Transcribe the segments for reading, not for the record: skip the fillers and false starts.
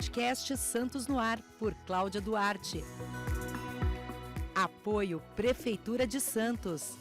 podcast Santos no Ar, por Cláudia Duarte. Apoio Prefeitura de Santos.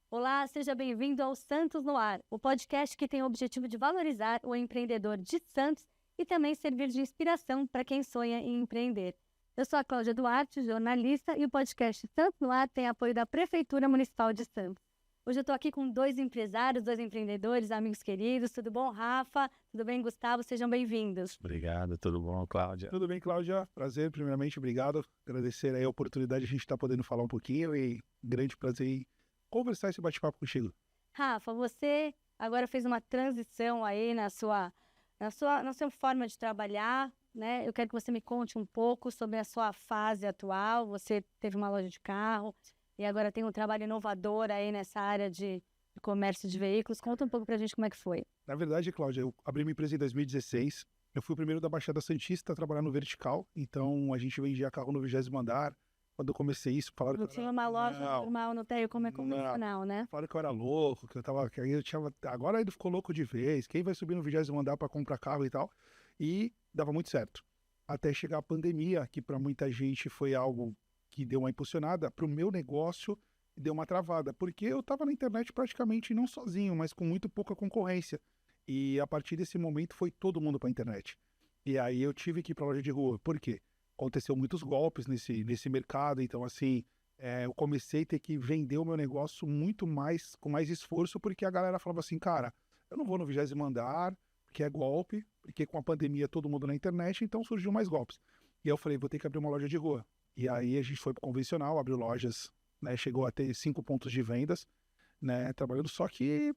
Olá, seja bem-vindo ao Santos no Ar, o podcast que tem o objetivo de valorizar o empreendedor de Santos e também servir de inspiração para quem sonha em empreender. Eu sou a Cláudia Duarte, jornalista, e o podcast Santos no Ar tem apoio da Prefeitura Municipal de Santos. Hoje eu estou aqui com dois empresários, dois empreendedores, amigos queridos. Tudo bom, Rafa? Tudo bem, Gustavo? Sejam bem-vindos. Obrigado, tudo bom, Cláudia? Tudo bem, Cláudia? Prazer, primeiramente, obrigado. Agradecer aí a oportunidade de a gente estar podendo falar um pouquinho e grande prazer em conversar esse bate-papo contigo. Rafa, você agora fez uma transição aí na sua forma de trabalhar, né? Eu quero que você me conte um pouco sobre a sua fase atual. Você teve uma loja de carro e agora tem um trabalho inovador aí nessa área de comércio de veículos. Conta um pouco pra gente como é que foi. Na verdade, Cláudia, eu abri minha empresa em 2016. Eu fui o primeiro da Baixada Santista a trabalhar no vertical. Então, a gente vendia carro no 20º andar. Quando eu comecei isso, falaram não que tinha uma loja normal no térreo como é convencional, né? Falaram que eu era louco, que eu tava... Que aí eu tinha, agora ele ficou louco de vez. Quem vai subir no 20º andar para comprar carro e tal? E dava muito certo. Até chegar a pandemia, que para muita gente foi algo que deu uma impulsionada. Para o meu negócio, deu uma travada. Porque eu estava na internet praticamente não sozinho, mas com muito pouca concorrência. E a partir desse momento foi todo mundo para a internet. E aí eu tive que ir para a loja de rua. Por quê? Aconteceu muitos golpes nesse mercado, então assim, eu comecei a ter que vender o meu negócio muito mais, com mais esforço, porque a galera falava assim, cara, eu não vou no 20º andar, porque é golpe, porque com a pandemia todo mundo na internet, então surgiu mais golpes. E aí eu falei, vou ter que abrir uma loja de rua. E aí a gente foi pro convencional, abriu lojas, né, chegou a ter 5 pontos de vendas, né, trabalhando, só que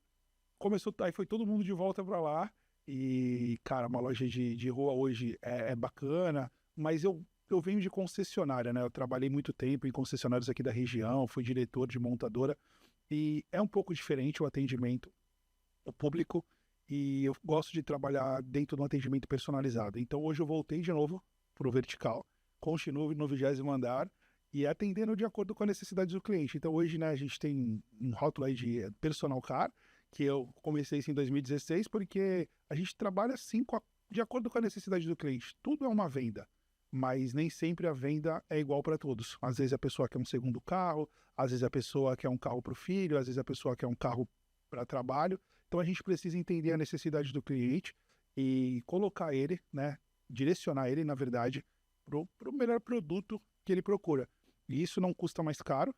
começou, aí foi todo mundo de volta para lá, e cara, uma loja de rua hoje é bacana, mas eu venho de concessionária, né? Eu trabalhei muito tempo em concessionários aqui da região, fui diretor de montadora e é um pouco diferente o atendimento ao público e eu gosto de trabalhar dentro de um atendimento personalizado. Então hoje eu voltei de novo para o vertical, continuo no 20º andar e atendendo de acordo com a necessidade do cliente. Então hoje, né, a gente tem um rótulo aí de personal car, que eu comecei isso em 2016 porque a gente trabalha assim de acordo com a necessidade do cliente. Tudo é uma venda. Mas nem sempre a venda é igual para todos. Às vezes a pessoa quer um segundo carro, às vezes a pessoa quer um carro para o filho, às vezes a pessoa quer um carro para trabalho. Então a gente precisa entender a necessidade do cliente e colocar ele, né, direcionar ele, na verdade, para o melhor produto que ele procura. E isso não custa mais caro.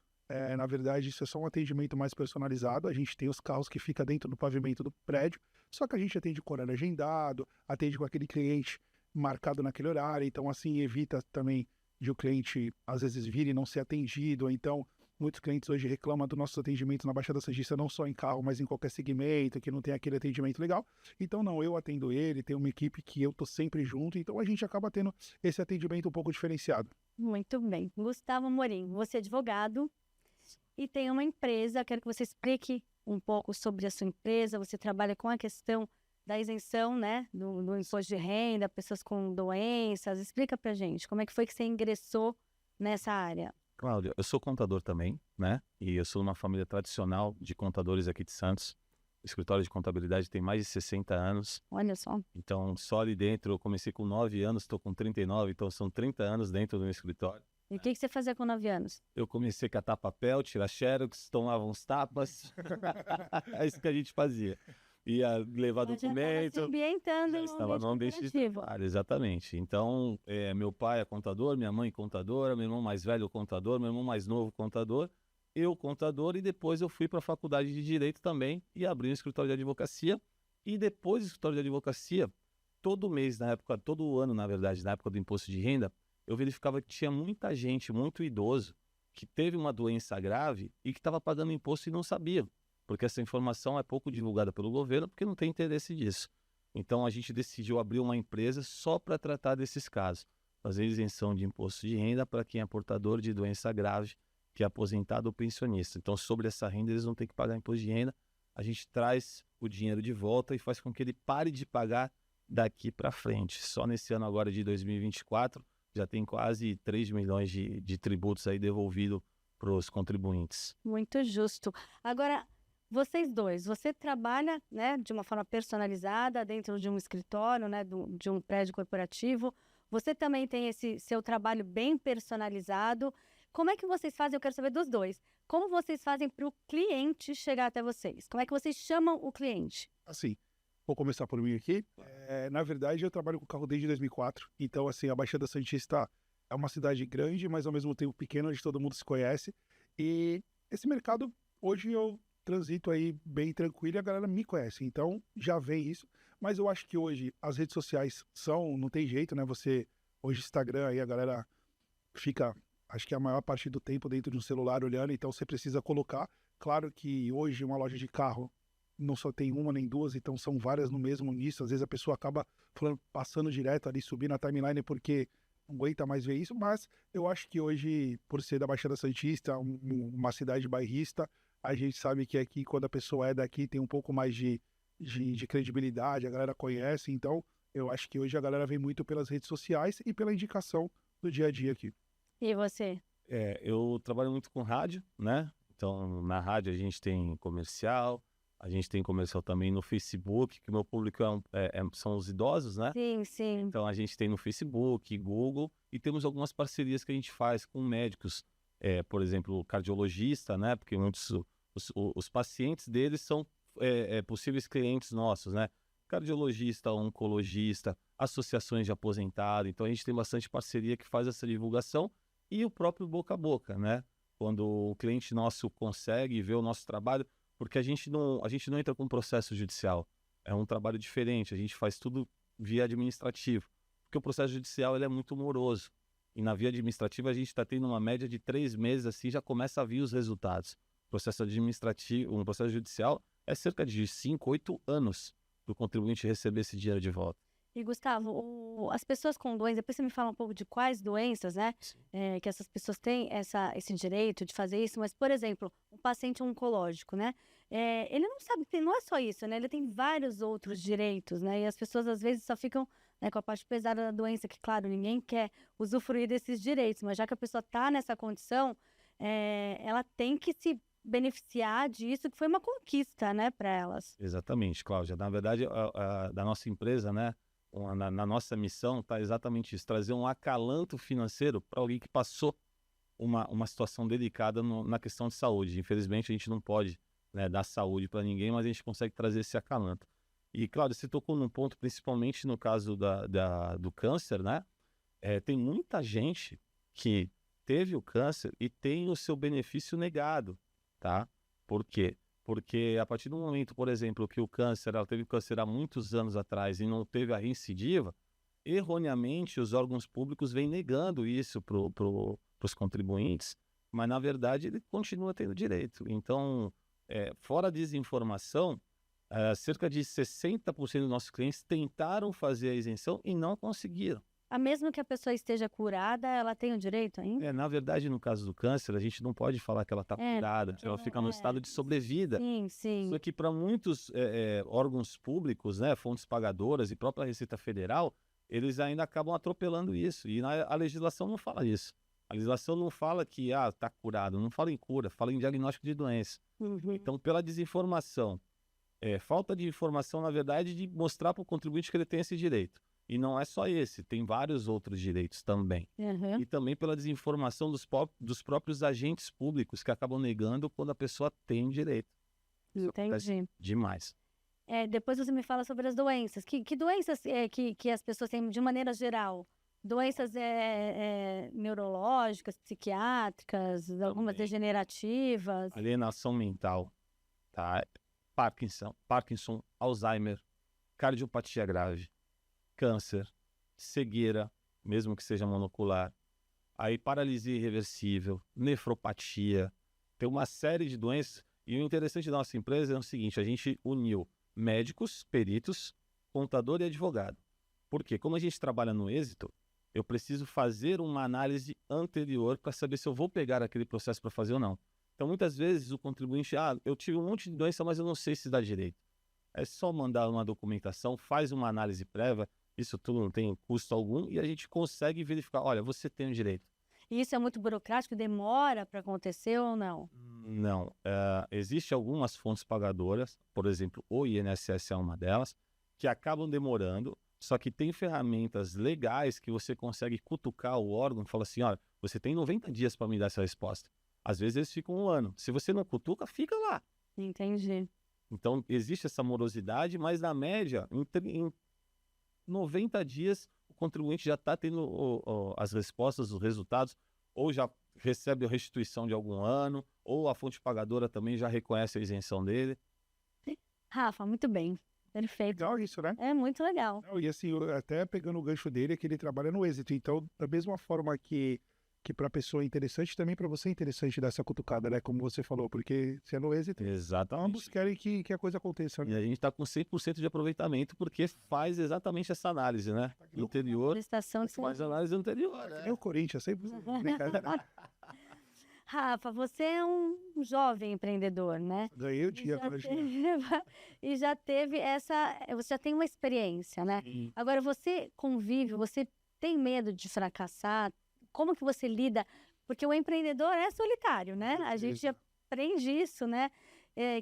Na verdade, isso é só um atendimento mais personalizado. A gente tem os carros que ficam dentro do pavimento do prédio, só que a gente atende com horário agendado, atende com aquele cliente marcado naquele horário, então assim evita também de o cliente às vezes vir e não ser atendido. Então muitos clientes hoje reclamam do nosso atendimento na Baixada Santista, não só em carro, mas em qualquer segmento, que não tem aquele atendimento legal. Então não, eu atendo ele, tem uma equipe que eu tô sempre junto, então a gente acaba tendo esse atendimento um pouco diferenciado. Muito bem. Gustavo Amorim, você é advogado e tem uma empresa, quero que você explique um pouco sobre a sua empresa. Você trabalha com a questão da isenção, né, do imposto de renda, pessoas com doenças. Explica pra gente, como é que foi que você ingressou nessa área? Cláudia, eu sou contador também, né, e eu sou uma família tradicional de contadores aqui de Santos. O escritório de contabilidade tem mais de 60 anos. Olha só. Então, só ali dentro, eu comecei com 9 anos, estou com 39, então são 30 anos dentro do meu escritório. E o que você fazia com 9 anos? Eu comecei a catar papel, tirar xerox, tomava uns tapas. É isso que a gente fazia. Ia levar documento, já ambientando já estava no ambiente de trabalho, exatamente. Então, meu pai é contador, minha mãe contadora, meu irmão mais velho contador, meu irmão mais novo contador, eu contador, e depois eu fui para a faculdade de Direito também e abri um escritório de advocacia. E depois do escritório de advocacia, todo mês, na época, todo ano, na verdade, na época do imposto de renda, eu verificava que tinha muita gente, muito idoso, que teve uma doença grave e que estava pagando imposto e não sabia. Porque essa informação é pouco divulgada pelo governo, porque não tem interesse disso. Então a gente decidiu abrir uma empresa só para tratar desses casos, fazer isenção de imposto de renda para quem é portador de doença grave, que é aposentado ou pensionista. Então sobre essa renda eles não têm que pagar imposto de renda, a gente traz o dinheiro de volta e faz com que ele pare de pagar daqui para frente. Só nesse ano agora de 2024 já tem quase 3 milhões de tributos aí devolvido para os contribuintes. Muito justo. Agora, Vocês dois, você trabalha, né, de uma forma personalizada dentro de um escritório, né, de um prédio corporativo. Você também tem esse seu trabalho bem personalizado. Como é que vocês fazem? Eu quero saber dos dois. Como vocês fazem para o cliente chegar até vocês? Como é que vocês chamam o cliente? Assim, vou começar por mim aqui. Na verdade, eu trabalho com carro desde 2004. Então, assim, a Baixada Santista é uma cidade grande, mas ao mesmo tempo pequena, onde todo mundo se conhece. E esse mercado, hoje eu transito aí bem tranquilo e a galera me conhece. Então, já vem isso. Mas eu acho que hoje as redes sociais não tem jeito, né? Hoje Instagram aí, a galera fica, acho que a maior parte do tempo dentro de um celular olhando, então você precisa colocar. Claro que hoje uma loja de carro não só tem uma nem duas, então são várias no mesmo nisso. Às vezes a pessoa acaba passando direto ali, subindo a timeline porque não aguenta mais ver isso, mas eu acho que hoje, por ser da Baixada Santista, uma cidade bairrista, a gente sabe que aqui, quando a pessoa é daqui, tem um pouco mais de credibilidade, a galera conhece, então eu acho que hoje a galera vem muito pelas redes sociais e pela indicação do dia a dia aqui. E você? Eu trabalho muito com rádio, né? Então, na rádio a gente tem comercial, a gente tem comercial também no Facebook, que o meu público são os idosos, né? Sim, sim. Então, a gente tem no Facebook, Google, e temos algumas parcerias que a gente faz com médicos, por exemplo, o cardiologista, né? Porque muitos os pacientes deles são possíveis clientes nossos, né? Cardiologista, oncologista, associações de aposentado. Então, a gente tem bastante parceria que faz essa divulgação e o próprio boca a boca, né? Quando o cliente nosso consegue ver o nosso trabalho, porque a gente não entra com processo judicial. É um trabalho diferente, a gente faz tudo via administrativo. Porque o processo judicial ele é muito moroso. E na via administrativa a gente está tendo uma média de 3 meses, assim, já começa a vir os resultados. Processo administrativo, um processo judicial é cerca de 5, 8 anos para o contribuinte receber esse dinheiro de volta. E, Gustavo, as pessoas com doenças, depois você me fala um pouco de quais doenças, né, que essas pessoas têm esse direito de fazer isso, mas, por exemplo, um paciente oncológico, né, ele não sabe que não é só isso, né, ele tem vários outros direitos, né, e as pessoas às vezes só ficam, né, com a parte pesada da doença, que, claro, ninguém quer usufruir desses direitos, mas já que a pessoa está nessa condição, ela tem que se beneficiar disso, que foi uma conquista, né, para elas. Exatamente, Cláudia. Na verdade, da nossa empresa, né, na nossa missão está exatamente isso, trazer um acalanto financeiro para alguém que passou uma situação delicada na questão de saúde. Infelizmente, a gente não pode, né, dar saúde para ninguém, mas a gente consegue trazer esse acalanto. E, Cláudia, você tocou num ponto, principalmente no caso do câncer, né? Tem muita gente que teve o câncer e tem o seu benefício negado, tá? Por quê? Porque a partir do momento, por exemplo, que ela teve câncer há muitos anos atrás e não teve a recidiva, erroneamente os órgãos públicos vêm negando isso para os contribuintes, mas na verdade ele continua tendo direito. Então, fora a desinformação, cerca de 60% dos nossos clientes tentaram fazer a isenção e não conseguiram. Mesmo que a pessoa esteja curada, ela tem o direito ainda? Na verdade, no caso do câncer, a gente não pode falar que ela está curada, ela fica no estado de sobrevida. Sim, sim. Só que para muitos órgãos públicos, né, fontes pagadoras e própria Receita Federal, eles ainda acabam atropelando isso. E a legislação não fala isso. A legislação não fala que está curado, não fala em cura, fala em diagnóstico de doença. Uhum. Então, pela desinformação, falta de informação, na verdade, de mostrar para o contribuinte que ele tem esse direito. E não é só esse, tem vários outros direitos também. Uhum. E também pela desinformação dos próprios agentes públicos que acabam negando quando a pessoa tem direito. Entendi. Demais. Depois você me fala sobre as doenças. Que doenças que as pessoas têm de maneira geral? Doenças neurológicas, psiquiátricas, algumas degenerativas? Alienação mental, tá? Parkinson, Alzheimer, cardiopatia grave, câncer, cegueira, mesmo que seja monocular, aí paralisia irreversível, nefropatia, tem uma série de doenças. E o interessante da nossa empresa é o seguinte, a gente uniu médicos, peritos, contador e advogado. Por quê? Como a gente trabalha no êxito, eu preciso fazer uma análise anterior para saber se eu vou pegar aquele processo para fazer ou não. Então, muitas vezes, o contribuinte, eu tive um monte de doença, mas eu não sei se dá direito. É só mandar uma documentação, faz uma análise prévia, isso tudo não tem custo algum, e a gente consegue verificar, olha, você tem o direito. E isso é muito burocrático, demora para acontecer ou não? Não. Existem algumas fontes pagadoras, por exemplo, o INSS é uma delas, que acabam demorando, só que tem ferramentas legais que você consegue cutucar o órgão e falar assim, olha, você tem 90 dias para me dar essa resposta. Às vezes eles ficam 1 ano. Se você não cutuca, fica lá. Entendi. Então, existe essa morosidade, mas na média, em 90 dias, o contribuinte já está tendo as respostas, os resultados, ou já recebe a restituição de algum ano, ou a fonte pagadora também já reconhece a isenção dele. Rafa, muito bem. Perfeito. Legal isso, né? É muito legal. Não, e assim, até pegando o gancho dele, é que ele trabalha no êxito. Então, da mesma forma que para a pessoa é interessante, também para você é interessante dar essa cutucada, né? Como você falou, porque se é no êxito, Exatamente. ambos querem que a coisa aconteça. E Né? a gente está com 100% de aproveitamento porque faz exatamente essa análise, né? Interior, Prestação de faz análise anterior, É né? o Corinthians, sempre brincadeira. Rafa, você é um jovem empreendedor, né? Ganhei o dia quando eu cheguei. E já teve essa. Você já tem uma experiência, né? Agora, você convive, você tem medo de fracassar? Como que você lida? Porque o empreendedor é solitário, né? A gente aprende isso, né?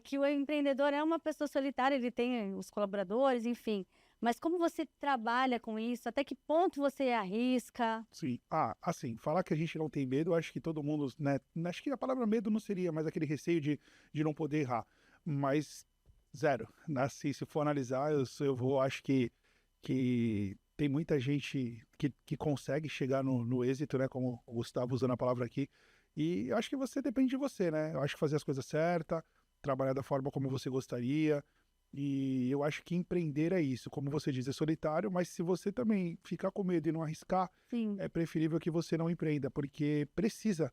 Que o empreendedor é uma pessoa solitária, ele tem os colaboradores, enfim. Mas como você trabalha com isso? Até que ponto você arrisca? Sim. Assim, falar que a gente não tem medo, eu acho que todo mundo, né? Acho que a palavra medo não seria, mas aquele receio de não poder errar. Mas zero. Assim, se for analisar, acho que tem muita gente que consegue chegar no êxito, né? Como o Gustavo usando a palavra aqui. E eu acho que você depende de você, né? Eu acho que fazer as coisas certas, trabalhar da forma como você gostaria. E eu acho que empreender é isso. Como você diz, é solitário, mas se você também ficar com medo e não arriscar, Sim. é preferível que você não empreenda, porque precisa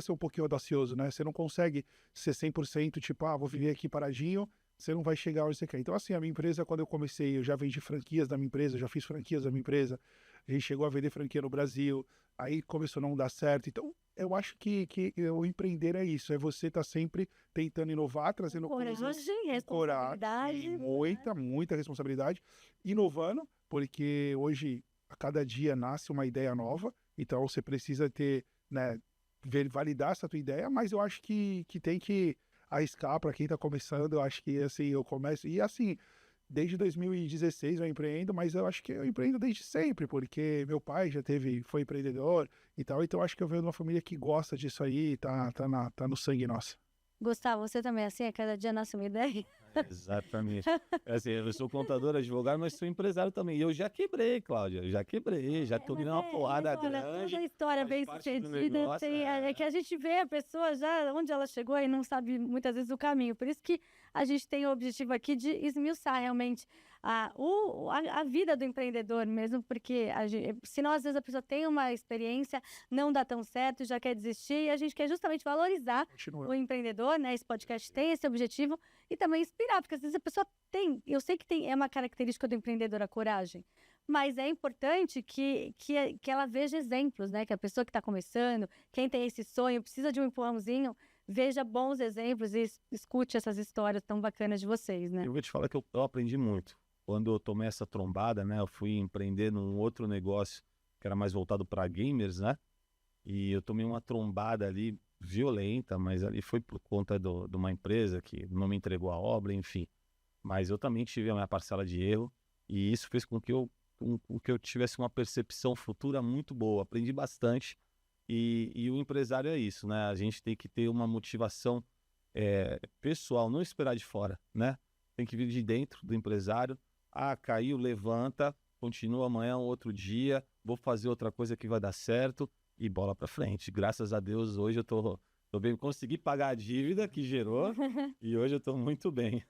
ser um pouquinho audacioso, né? Você não consegue ser 100%, tipo, vou viver aqui paradinho, você não vai chegar onde você quer. Então, assim, a minha empresa, quando eu comecei, eu já vendi franquias da minha empresa, já fiz franquias da minha empresa, a gente chegou a vender franquia no Brasil, aí começou a não dar certo. Então, eu acho que o empreender é isso, é você estar sempre tentando inovar, trazendo coisas... Coragem, responsabilidade. Muita responsabilidade. Inovando, porque hoje, a cada dia, nasce uma ideia nova, então você precisa ter, né, validar essa tua ideia, mas eu acho que tem que arriscar para quem está começando. Eu acho que, assim, eu começo... E, assim, desde 2016 eu empreendo, mas eu acho que eu empreendo desde sempre, porque meu pai foi empreendedor e tal, então acho que eu venho de uma família que gosta disso aí, tá no sangue nosso. Gustavo, você também é assim? A cada dia nasce uma ideia? Exatamente. Assim, eu sou contador, advogado, mas sou empresário também. E eu já quebrei, Cláudia. Já quebrei, já tomei uma porrada grande. Toda a história faz bem parte do sucedida negócio, é que a gente vê a pessoa já onde ela chegou e não sabe muitas vezes o caminho. Por isso que a gente tem o objetivo aqui de esmiuçar realmente a vida do empreendedor mesmo, porque senão às vezes a pessoa tem uma experiência, não dá tão certo, já quer desistir, e a gente quer justamente valorizar o empreendedor, né? Esse podcast tem esse objetivo e também inspirar, porque às vezes a pessoa tem, eu sei que é uma característica do empreendedor a coragem, mas é importante que ela veja exemplos, né? Que a pessoa que está começando, quem tem esse sonho, precisa de um empurrãozinho, veja bons exemplos e escute essas histórias tão bacanas de vocês, né? Eu vou te falar que eu aprendi muito. Quando eu tomei essa trombada, né? Eu fui empreender num outro negócio que era mais voltado para gamers, né? E eu tomei uma trombada ali violenta, mas ali foi por conta de uma empresa que não me entregou a obra, enfim. Mas eu também tive a minha parcela de erro e isso fez com que eu tivesse uma percepção futura muito boa. Aprendi bastante e o empresário é isso, né? A gente tem que ter uma motivação pessoal, não esperar de fora, né? Tem que vir de dentro do empresário. Caiu, levanta, continua amanhã, outro dia, vou fazer outra coisa que vai dar certo e bola pra frente. Graças a Deus, hoje eu tô bem, consegui pagar a dívida que gerou e hoje eu tô muito bem.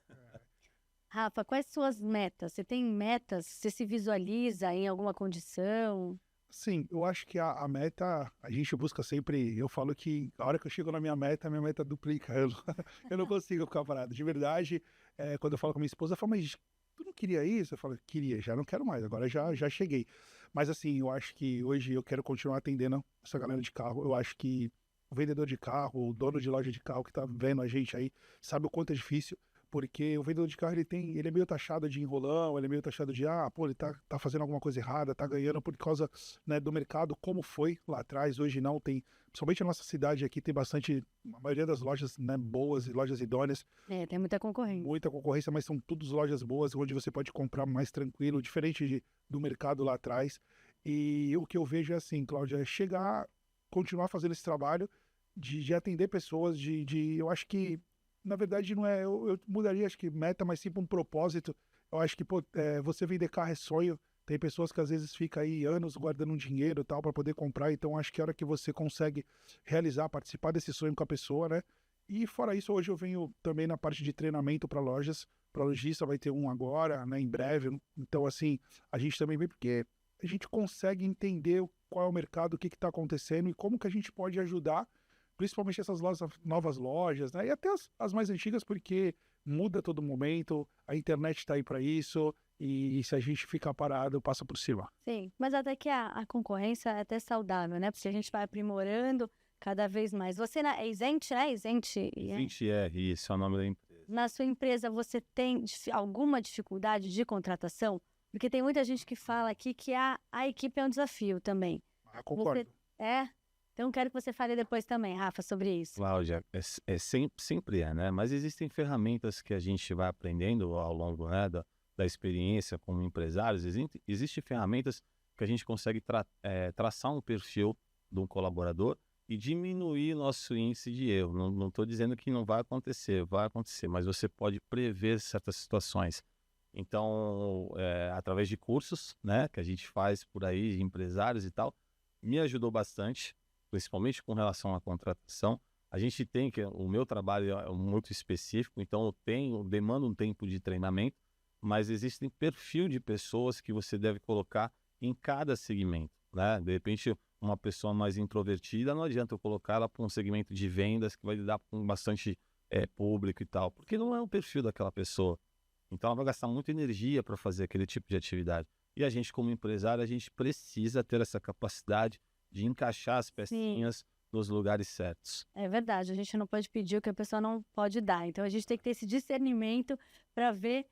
Rafa, quais suas metas? Você tem metas? Você se visualiza em alguma condição? Sim, eu acho que a meta, a gente busca sempre, eu falo que a hora que eu chego na minha meta duplica, eu não consigo ficar parado. De verdade, quando eu falo com a minha esposa, ela fala, mas tu não queria isso? Eu falo, queria, já não quero mais, agora já cheguei. Mas assim, eu acho que hoje eu quero continuar atendendo essa galera de carro. Eu acho que o vendedor de carro, o dono de loja de carro que tá vendo a gente aí, sabe o quanto é difícil, Porque o vendedor de carro, ele é meio taxado de enrolão, ele é meio taxado de, ele tá fazendo alguma coisa errada, tá ganhando por causa, né, do mercado, como foi lá atrás. Hoje não tem, principalmente na nossa cidade aqui, tem bastante, a maioria das lojas, né, boas e lojas idôneas. Tem muita concorrência. Muita concorrência, mas são todas lojas boas, onde você pode comprar mais tranquilo, diferente do mercado lá atrás. E o que eu vejo é assim, Cláudia, é chegar, continuar fazendo esse trabalho de atender pessoas, eu acho que, na verdade, não é, eu mudaria, acho que meta, mas sim para um propósito. Eu acho que você vender carro é sonho. Tem pessoas que às vezes ficam aí anos guardando um dinheiro e tal para poder comprar. Então, acho que a hora que você consegue realizar, participar desse sonho com a pessoa, né? E fora isso, hoje eu venho também na parte de treinamento para lojas. Para lojista vai ter um agora, né? Em breve. Então, assim, a gente também vem porque a gente consegue entender qual é o mercado, o que está acontecendo e como que a gente pode ajudar, principalmente essas novas lojas, né? E até as mais antigas, porque muda a todo momento, a internet está aí para isso, e se a gente ficar parado, passa por cima. Sim, mas até que a concorrência é até saudável, né? Porque a gente vai aprimorando cada vez mais. Você é Isente, né? Isente R, esse é o nome da empresa. Na sua empresa, você tem alguma dificuldade de contratação? Porque tem muita gente que fala aqui que a equipe é um desafio também. Concordo. Então, quero que você fale depois também, Rafa, sobre isso. Cláudia, sempre né? Mas existem ferramentas que a gente vai aprendendo ao longo, né, da experiência como empresários. Existem ferramentas que a gente consegue traçar um perfil de um colaborador e diminuir nosso índice de erro. Não estou dizendo que não vai acontecer, mas você pode prever certas situações. Então, através de cursos, né, que a gente faz por aí, de empresários e tal, me ajudou bastante, principalmente com relação à contratação. A gente tem que, o meu trabalho é muito específico, então eu demando um tempo de treinamento, mas existem perfil de pessoas que você deve colocar em cada segmento, né? De repente, uma pessoa mais introvertida, não adianta eu colocar ela para um segmento de vendas que vai lidar com bastante público e tal, porque não é o perfil daquela pessoa. Então ela vai gastar muita energia para fazer aquele tipo de atividade. E a gente, como empresário, a gente precisa ter essa capacidade de encaixar as pecinhas nos lugares certos. É verdade, a gente não pode pedir o que a pessoa não pode dar. Então a gente tem que ter esse discernimento para ver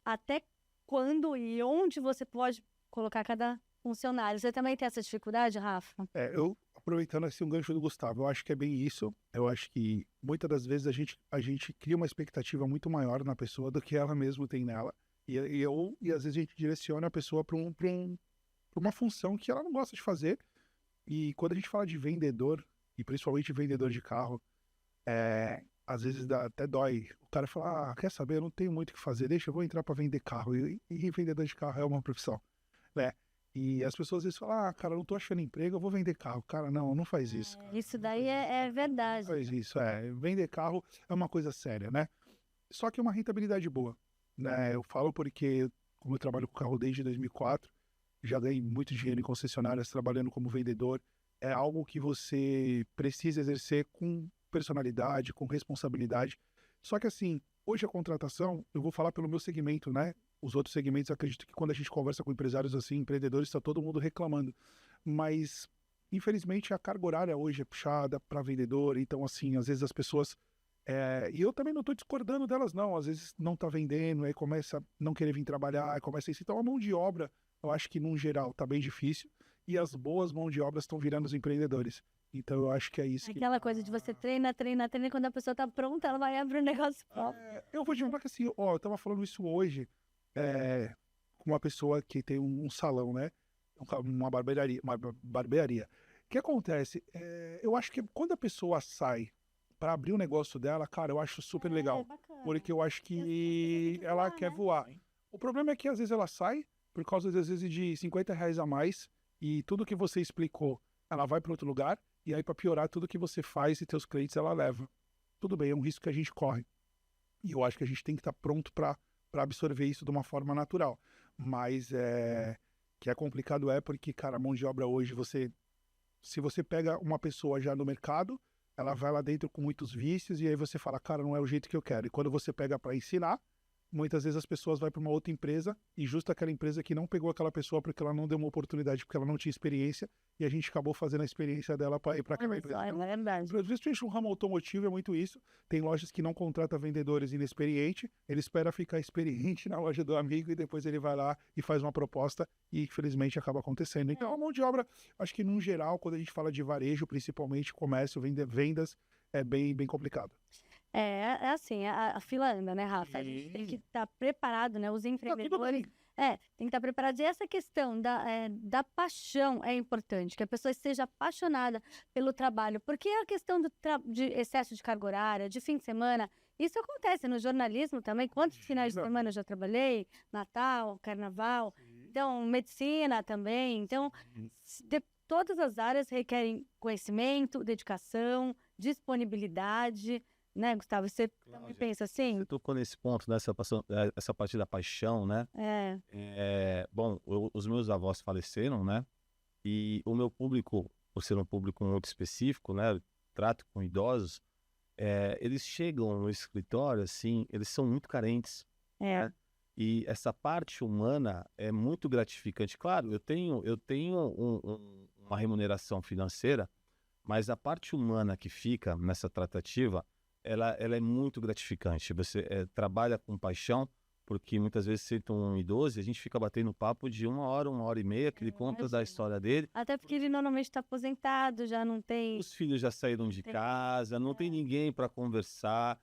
até quando e onde você pode colocar cada funcionário. Você também tem essa dificuldade, Rafa? Eu, aproveitando assim um gancho do Gustavo, eu acho que é bem isso. Eu acho que muitas das vezes a gente cria uma expectativa muito maior na pessoa do que ela mesma tem nela. E às vezes a gente direciona a pessoa para uma função que ela não gosta de fazer. E quando a gente fala de vendedor, e principalmente vendedor de carro, às vezes até dói. O cara fala, quer saber, eu não tenho muito o que fazer, eu vou entrar para vender carro. E vendedor de carro é uma profissão, né? E as pessoas às vezes falam, cara, eu não tô achando emprego, eu vou vender carro. Cara, não faz isso. Cara. Isso daí é verdade. Não faz isso, vender carro é uma coisa séria, né? Só que é uma rentabilidade boa, né? Eu falo porque, como eu trabalho com carro desde 2004, já ganhei muito dinheiro em concessionárias trabalhando como vendedor. É algo que você precisa exercer com personalidade, com responsabilidade. Só que assim, hoje a contratação, eu vou falar pelo meu segmento, né? Os outros segmentos, acredito que quando a gente conversa com empresários assim, empreendedores, está todo mundo reclamando. Mas, infelizmente, a carga horária hoje é puxada para vendedor. Então, assim, às vezes as pessoas... e eu também não estou discordando delas, não. Às vezes não está vendendo, aí começa a não querer vir trabalhar, aí começa isso. Então, a mão de obra, eu acho que, num geral, está bem difícil. E as boas mãos de obra estão virando os empreendedores. Então, eu acho que é isso. Aquela coisa de você treina, quando a pessoa está pronta, ela vai abrir um negócio próprio. Eu vou te falar que assim, eu estava falando isso hoje com uma pessoa que tem um salão, né? Uma barbearia. O que acontece? Eu acho que quando a pessoa sai para abrir o negócio dela, cara, eu acho super legal. Bacana. Porque eu acho que ela quer voar. O problema é que às vezes ela sai por causa, às vezes, de R$50 a mais e tudo que você explicou, ela vai para outro lugar e aí para piorar, tudo que você faz e teus clientes ela leva. Tudo bem, é um risco que a gente corre. E eu acho que a gente tem que estar pronto para absorver isso de uma forma natural. Mas que é complicado porque, cara, a mão de obra hoje, se você pega uma pessoa já no mercado, ela vai lá dentro com muitos vícios e aí você fala, cara, não é o jeito que eu quero. E quando você pega para ensinar, muitas vezes as pessoas vão para uma outra empresa e justo aquela empresa que não pegou aquela pessoa porque ela não deu uma oportunidade, porque ela não tinha experiência, e a gente acabou fazendo a experiência dela para ir para aquela empresa. É verdade. Principalmente no ramo automotivo é muito isso. Tem lojas que não contratam vendedores inexperientes, ele espera ficar experiente na loja do amigo e depois ele vai lá e faz uma proposta e infelizmente acaba acontecendo. Então a mão de obra, acho que no geral, quando a gente fala de varejo, principalmente comércio, vendas, é bem complicado. É assim, a fila anda, né, Rafa? A gente tem que estar preparado, né? Os empreendedores tem que estar preparado. E essa questão da paixão é importante, que a pessoa esteja apaixonada pelo trabalho. Porque a questão de excesso de carga horária, de fim de semana, isso acontece no jornalismo também. Quantos finais de semana eu já trabalhei? Natal, Carnaval, então medicina também. Então, todas as áreas requerem conhecimento, dedicação, disponibilidade. Né, Gustavo? Você também pensa assim? Você tocou nesse ponto, essa parte da paixão, né? Bom, os meus avós faleceram, né? E o meu público, por ser um público muito específico, né? Eu trato com idosos, eles chegam no escritório, assim, eles são muito carentes. Né? E essa parte humana é muito gratificante. Claro, eu tenho uma remuneração financeira, mas a parte humana que fica nessa tratativa, ela é muito gratificante. Você trabalha com paixão, porque muitas vezes senta um idoso e a gente fica batendo papo de 1 hora, 1 hora e meia, que ele conta da história dele. Até porque ele normalmente está aposentado, já não tem... Os filhos já saíram de casa, não tem ninguém para conversar.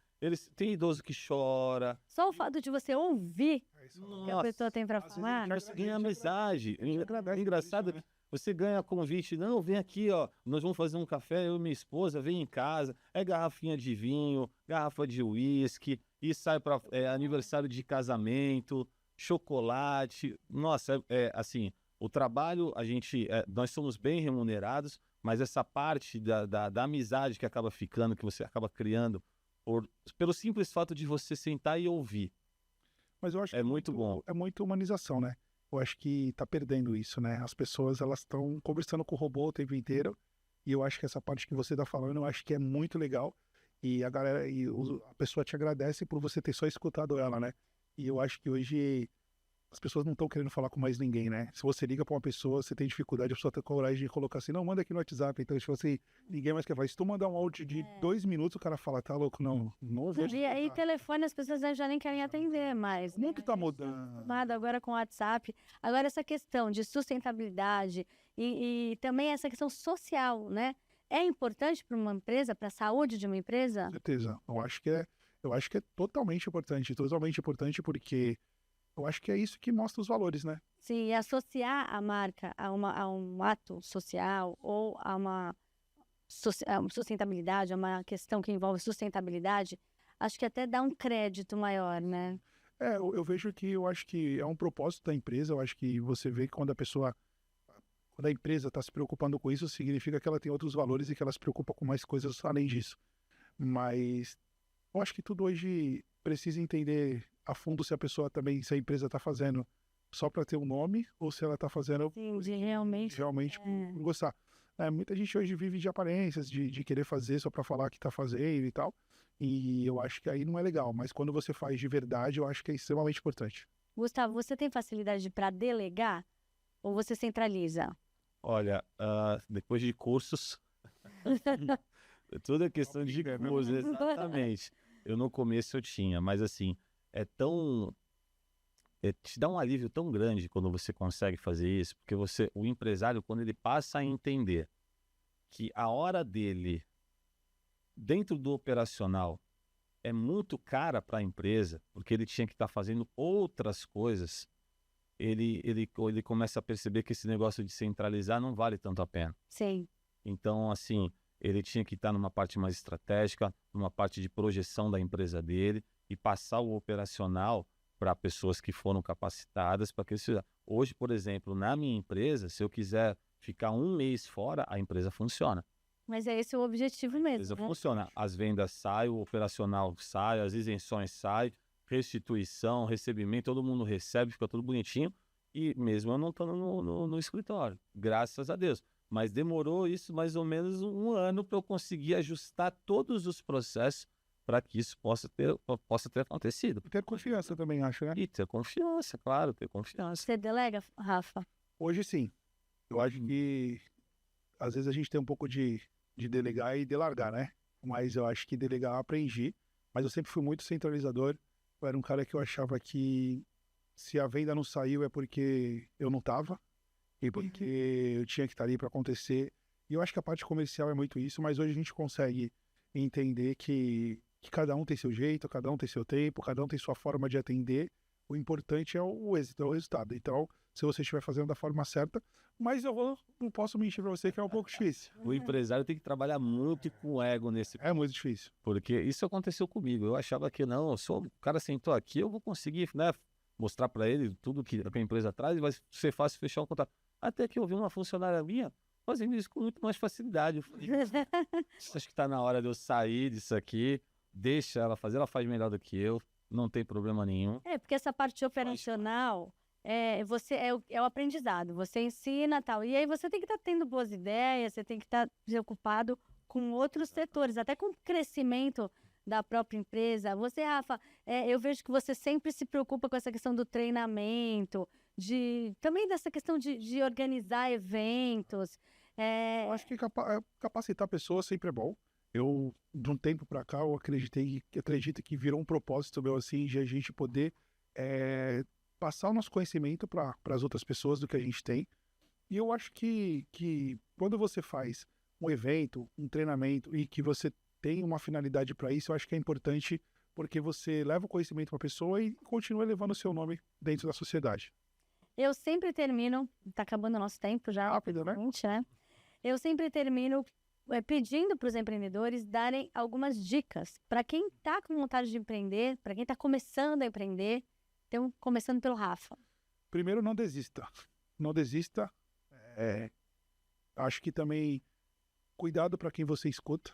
Tem idoso que chora. Só o fato de você ouvir o que a pessoa tem para falar... Você ganha amizade. É engraçado... Você ganha convite, não, vem aqui, ó, nós vamos fazer um café, eu e minha esposa, vem em casa, garrafinha de vinho, garrafa de uísque, e sai para aniversário de casamento, chocolate. Nossa, assim, o trabalho, nós somos bem remunerados, mas essa parte da amizade que acaba ficando, que você acaba criando, pelo simples fato de você sentar e ouvir. Mas eu acho que muito bom. É muita humanização, né? Eu acho que tá perdendo isso, né? As pessoas, elas estão conversando com o robô o tempo inteiro, e eu acho que essa parte que você tá falando, eu acho que é muito legal, e a galera, a pessoa te agradece por você ter só escutado ela, né? E eu acho que hoje as pessoas não estão querendo falar com mais ninguém, né? Se você liga pra uma pessoa, você tem dificuldade, a pessoa tem coragem de colocar assim, não, manda aqui no WhatsApp. Então, tipo assim, ninguém mais quer falar. Se tu mandar um áudio de 2 minutos, o cara fala, tá louco? Não vou. E aí, telefone, as pessoas já nem querem atender mais. Muito tá mudando. Agora com o WhatsApp. Agora, essa questão de sustentabilidade e também essa questão social, né? É importante para uma empresa, para a saúde de uma empresa? Com certeza. Eu acho que é totalmente importante porque eu acho que é isso que mostra os valores, né? Sim, e associar a marca a um ato social ou a uma sustentabilidade, a uma questão que envolve sustentabilidade, acho que até dá um crédito maior, né? Eu vejo que eu acho que é um propósito da empresa. Eu acho que você vê que quando a empresa está se preocupando com isso, significa que ela tem outros valores e que ela se preocupa com mais coisas além disso. Mas eu acho que tudo hoje precisa entender a fundo se se a empresa está fazendo só para ter um nome ou se ela está fazendo realmente por gostar. Muita gente hoje vive de aparências, de querer fazer só para falar que está fazendo e tal. E eu acho que aí não é legal. Mas quando você faz de verdade, eu acho que é extremamente importante. Gustavo, você tem facilidade para delegar ou você centraliza? Olha, depois de cursos, tudo é questão de cursos, exatamente. No começo eu tinha, mas assim, te dá um alívio tão grande quando você consegue fazer isso, porque o empresário, quando ele passa a entender que a hora dele dentro do operacional é muito cara para a empresa, porque ele tinha que estar fazendo outras coisas, ele começa a perceber que esse negócio de centralizar não vale tanto a pena. Sim. Então, assim, ele tinha que estar numa parte mais estratégica, numa parte de projeção da empresa dele e passar o operacional para pessoas que foram capacitadas para que isso. Hoje, por exemplo, na minha empresa, se eu quiser ficar 1 mês fora, a empresa funciona. Mas é esse o objetivo mesmo, A empresa né? funciona. As vendas saem, o operacional sai, as isenções saem, restituição, recebimento, todo mundo recebe, fica tudo bonitinho. E mesmo eu não estou no escritório, graças a Deus. Mas demorou isso mais ou menos 1 ano para eu conseguir ajustar todos os processos para que isso possa ter acontecido. E ter confiança também, acho, né? E ter confiança, claro, ter confiança. Você delega, Rafa? Hoje sim. Eu acho que às vezes a gente tem um pouco de delegar e de largar, né? Mas eu acho que delegar eu aprendi. Mas eu sempre fui muito centralizador. Eu era um cara que eu achava que se a venda não saiu é porque eu não estava. E porque eu tinha que estar ali para acontecer. E eu acho que a parte comercial é muito isso. Mas hoje a gente consegue entender que cada um tem seu jeito, cada um tem seu tempo, cada um tem sua forma de atender. O importante é o êxito, é o resultado. Então, se você estiver fazendo da forma certa, mas não posso mentir para você que é um pouco difícil. O empresário tem que trabalhar muito com o ego nesse É muito difícil. porque isso aconteceu comigo. Eu achava que não, o cara sentou aqui, eu vou conseguir, né, mostrar para ele tudo que a empresa traz e vai ser fácil fechar um contrato. Até que eu vi uma funcionária minha fazendo isso com muito mais facilidade. Eu falei, acho que está na hora de eu sair disso aqui, deixa ela fazer, ela faz melhor do que eu, não tem problema nenhum. Porque essa parte operacional é o aprendizado. Você ensina tal. E aí você tem que estar tendo boas ideias, você tem que estar preocupado com outros setores, até com o crescimento da própria empresa. Você, Rafa, eu vejo que você sempre se preocupa com essa questão do treinamento, também dessa questão de organizar eventos. Eu acho que capacitar pessoas sempre é bom. Eu, de um tempo para cá, eu acredito que virou um propósito meu, assim, de a gente poder passar o nosso conhecimento para as outras pessoas do que a gente tem. E eu acho que quando você faz um evento, um treinamento e que você tem uma finalidade para isso, eu acho que é importante porque você leva o conhecimento para a pessoa e continua levando o seu nome dentro da sociedade. Eu sempre termino, tá acabando o nosso tempo já, Rápido, né? né? Eu sempre termino pedindo para os empreendedores darem algumas dicas para quem está com vontade de empreender, para quem está começando a empreender. Então, começando pelo Rafa. Primeiro, não desista. Não desista. Acho que também cuidado para quem você escuta,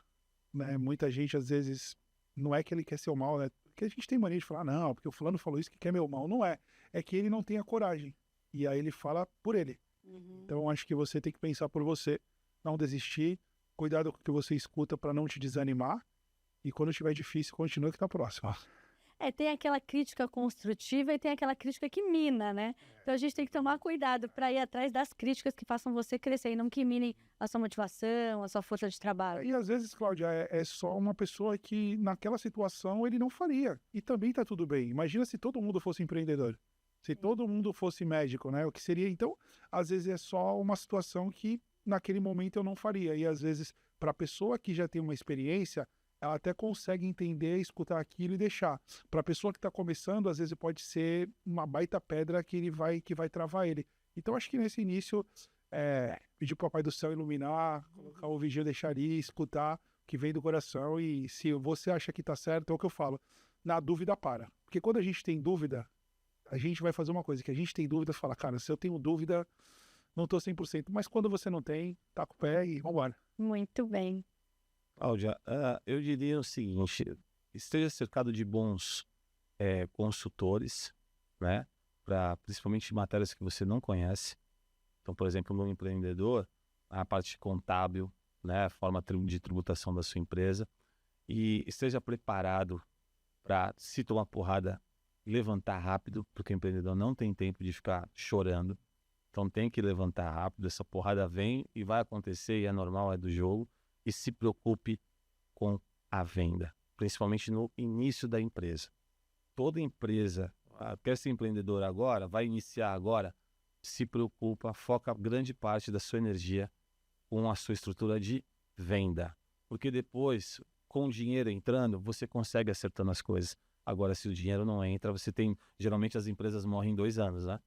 né? Muita gente, às vezes, não é que ele quer seu mal, né? Porque a gente tem mania de falar, não, porque o fulano falou isso que quer meu mal. Não é. É que ele não tem a coragem. E aí ele fala por ele. Então, acho que você tem que pensar por você, não desistir, cuidado com o que você escuta para não te desanimar. E quando estiver difícil, continua que tá próximo. Tem aquela crítica construtiva e tem aquela crítica que mina, né? Então a gente tem que tomar cuidado para ir atrás das críticas que façam você crescer e não que minem a sua motivação, a sua força de trabalho. E às vezes, Cláudia, é só uma pessoa que naquela situação ele não faria. E também tá tudo bem. Imagina se todo mundo fosse empreendedor. Se todo mundo fosse médico, né? O que seria? Então, às vezes é só uma situação que naquele momento eu não faria. E às vezes, para a pessoa que já tem uma experiência, ela até consegue entender, escutar aquilo e deixar. Para a pessoa que está começando, às vezes pode ser uma baita pedra que vai travar ele. Então, acho que nesse início, pedir para o Papai do Céu iluminar, colocar o vigia, deixar ali, escutar o que vem do coração. E se você acha que está certo, é o que eu falo. Na dúvida, para. Porque quando a gente tem dúvida, a gente vai fazer uma coisa que a gente tem dúvida, fala, cara, se eu tenho dúvida, não estou 100%. Mas quando você não tem, tá com o pé e vambora. Muito bem. Cláudia, eu diria o seguinte, esteja cercado de bons consultores, né? Principalmente matérias que você não conhece. Então, por exemplo, no empreendedor, a parte contábil, né? A forma de tributação da sua empresa. E esteja preparado para, se tomar porrada, levantar rápido, porque o empreendedor não tem tempo de ficar chorando. Então tem que levantar rápido, essa porrada vem e vai acontecer e é normal, é do jogo. E se preocupe com a venda, principalmente no início da empresa. Toda empresa, quer ser empreendedor agora, vai iniciar agora, se preocupa, foca grande parte da sua energia com a sua estrutura de venda. Porque depois, com o dinheiro entrando, você consegue acertando as coisas. Agora, se o dinheiro não entra, geralmente as empresas morrem em 2 anos, né?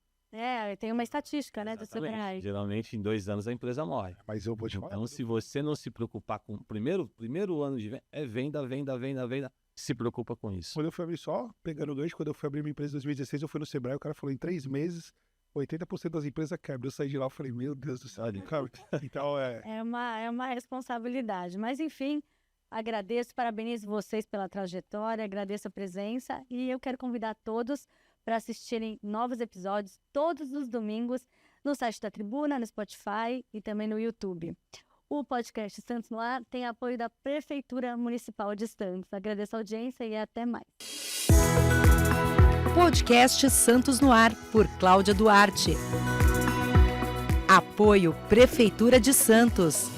Tem uma estatística, né, do Sebrae. Geralmente, em 2 anos, a empresa morre. Mas eu vou te falar. Então, se você não se preocupar com o primeiro ano de venda, venda, se preocupa com isso. Quando eu fui abrir, só pegando o gancho, quando eu fui abrir minha empresa em 2016, eu fui no Sebrae, o cara falou, em 3 meses, 80% das empresas quebram. Eu saí de lá e falei, meu Deus do céu, cara. Então, É uma responsabilidade. Mas, enfim, agradeço, parabenizo vocês pela trajetória, agradeço a presença e eu quero convidar todos para assistirem novos episódios todos os domingos no site da Tribuna, no Spotify e também no YouTube. O podcast Santos no Ar tem apoio da Prefeitura Municipal de Santos. Agradeço a audiência e até mais. Podcast Santos no Ar, por Cláudia Duarte. Apoio Prefeitura de Santos.